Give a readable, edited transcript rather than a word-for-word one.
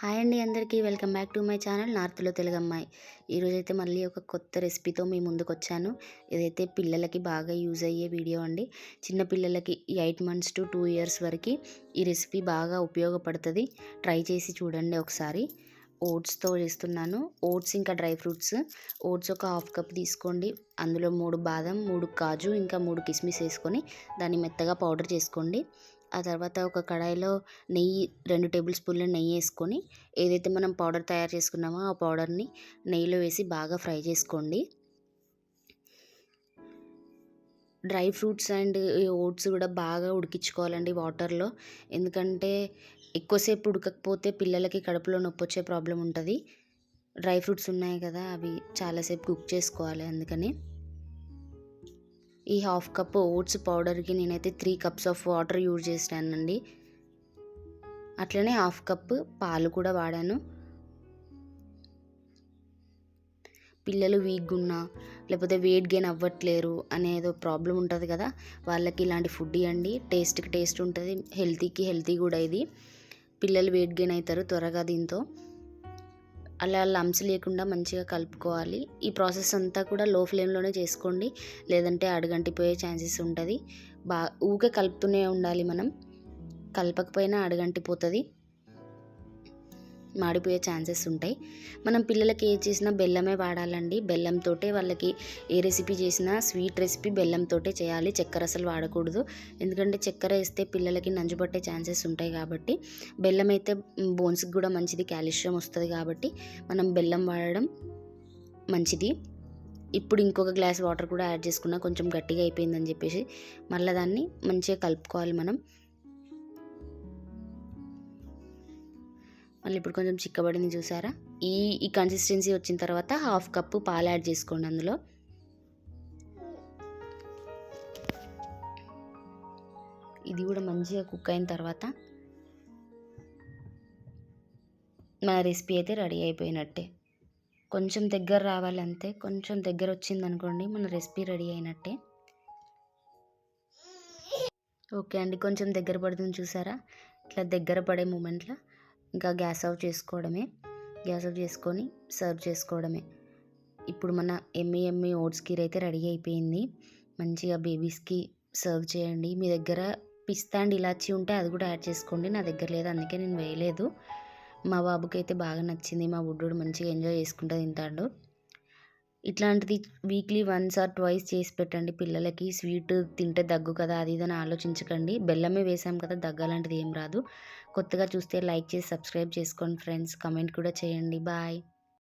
Hi అండి అందరికీ welcome back to my channel నార్త్లో తెలుగమ్మాయి. ఈరోజైతే మళ్ళీ ఒక కొత్త రెసిపీతో మీ ముందుకు వచ్చాను. ఇదైతే పిల్లలకి బాగా యూజ్ అయ్యే వీడియో అండి. చిన్న పిల్లలకి 8 మంత్స్ టు 2 ఇయర్స్ వరకు ఈ రెసిపీ బాగా ఉపయోగపడుతుంది. ట్రై చేసి చూడండి ఒకసారి. ఓట్స్తో చేస్తున్నాను. ఓట్స్ ఇంకా డ్రై ఫ్రూట్స్. ఓట్స్ ఒక హాఫ్ కప్ తీసుకోండి. అందులో 3 బాదం, 3 కాజు, ఇంకా 3 కిస్మిస్ వేసుకొని దాన్ని మెత్తగా పౌడర్ చేసుకోండి. ఆ తర్వాత ఒక కడాయిలో నెయ్యి 2 టేబుల్ స్పూన్ల నెయ్యి వేసుకొని ఏదైతే మనం పౌడర్ తయారు చేసుకున్నామో ఆ పౌడర్ని నెయ్యిలో వేసి బాగా ఫ్రై చేసుకోండి. డ్రై ఫ్రూట్స్ అండ్ ఓట్స్ కూడా బాగా ఉడికించుకోవాలండి వాటర్లో. ఎందుకంటే ఎక్కువసేపు ఉడకకపోతే పిల్లలకి కడుపులో నొప్పి వచ్చే ప్రాబ్లం ఉంటుంది. డ్రై ఫ్రూట్స్ ఉన్నాయి కదా, అవి చాలాసేపు కుక్ చేసుకోవాలి. అందుకని ఈ హాఫ్ కప్ ఓట్స్ పౌడర్కి నేనైతే 3 కప్స్ ఆఫ్ వాటర్ యూజ్ చేసానండి. అట్లనే హాఫ్ కప్ పాలు కూడా వాడాను. పిల్లలు వీక్గా ఉన్నా లేకపోతే వెయిట్ గెయిన్ అవ్వట్లేరు అనేదో ప్రాబ్లం ఉంటుంది కదా, వాళ్ళకి ఇలాంటి ఫుడ్ ఇవ్వండి. టేస్ట్కి టేస్ట్ ఉంటుంది, హెల్తీకి హెల్తీ కూడా. ఇది పిల్లలు వెయిట్ గెయిన్ అవుతారు త్వరగా దీంతో. అలా లంప్స్ లేకుండా మంచిగా కలుపుకోవాలి. ఈ ప్రాసెస్ అంతా కూడా లో ఫ్లేమ్లోనే చేసుకోండి, లేదంటే అడుగంటిపోయే ఛాన్సెస్ ఉంటుంది. ఊకే కలుపుతూనే ఉండాలి మనం. కలపకపోయినా అడుగంటిపోతుంది, మాడిపోయే ఛాన్సెస్ ఉంటాయి. మనం పిల్లలకి ఏ చేసినా బెల్లమే వాడాలండి. బెల్లంతో వాళ్ళకి ఏ రెసిపీ చేసినా స్వీట్ రెసిపీ బెల్లంతో చేయాలి. చక్కెర అసలు వాడకూడదు. ఎందుకంటే చక్కెర వేస్తే పిల్లలకి నంజు పట్టే ఛాన్సెస్ ఉంటాయి. కాబట్టి బెల్లం అయితే బోన్స్కి కూడా మంచిది, కాల్షియం వస్తుంది. కాబట్టి మనం బెల్లం వాడడం మంచిది. ఇప్పుడు ఇంకొక గ్లాస్ వాటర్ కూడా యాడ్ చేసుకున్నా, కొంచెం గట్టిగా అయిపోయిందని చెప్పేసి మళ్ళీ దాన్ని మంచిగా కలుపుకోవాలి మనం. మళ్ళీ ఇప్పుడు కొంచెం చిక్కబడింది చూసారా. ఈ కన్సిస్టెన్సీ వచ్చిన తర్వాత హాఫ్ కప్పు పాలు యాడ్ చేసుకోండి. అందులో ఇది కూడా మంచిగా కుక్ అయిన తర్వాత మన రెసిపీ అయితే రెడీ అయిపోయినట్టే. కొంచెం దగ్గర రావాలి అంతే. కొంచెం దగ్గర వచ్చింది అనుకోండి, మన రెసిపీ రెడీ అయినట్టే. ఓకే అండి, కొంచెం దగ్గర పడుతుంది చూసారా. ఇట్లా దగ్గర పడే మూమెంట్లో ఇంకా గ్యాస్ ఆఫ్ చేసుకోవడమే. గ్యాస్ ఆఫ్ చేసుకొని సర్వ్ చేసుకోవడమే. ఇప్పుడు మన ఎమ్మి ఓట్స్ కీర్ అయితే రెడీ అయిపోయింది. మంచిగా బేబీస్కి సర్వ్ చేయండి. మీ దగ్గర పిస్తా అండ్ ఇలాచీ ఉంటే అది కూడా యాడ్ చేసుకోండి. నా దగ్గర లేదు, అందుకే నేను వేయలేదు. మా బాబుకి అయితే బాగా నచ్చింది. మా బుడ్డోడు మంచిగా ఎంజాయ్ చేసుకుంటూ తింటాడు. ఇట్లాంటిది వీక్లీ 1 ఆర్ 2 చేసి పెట్టండి పిల్లలకి. స్వీట్ తింటే దగ్గు కదా, అది ఇదని ఆలోచించకండి. బెల్లమే వేసాం కదా, దగ్గు అలాంటిది ఏం రాదు. కొత్తగా చూస్తే లైక్ చేసి సబ్స్క్రైబ్ చేసుకోండి ఫ్రెండ్స్. కమెంట్ కూడా చేయండి. బాయ్.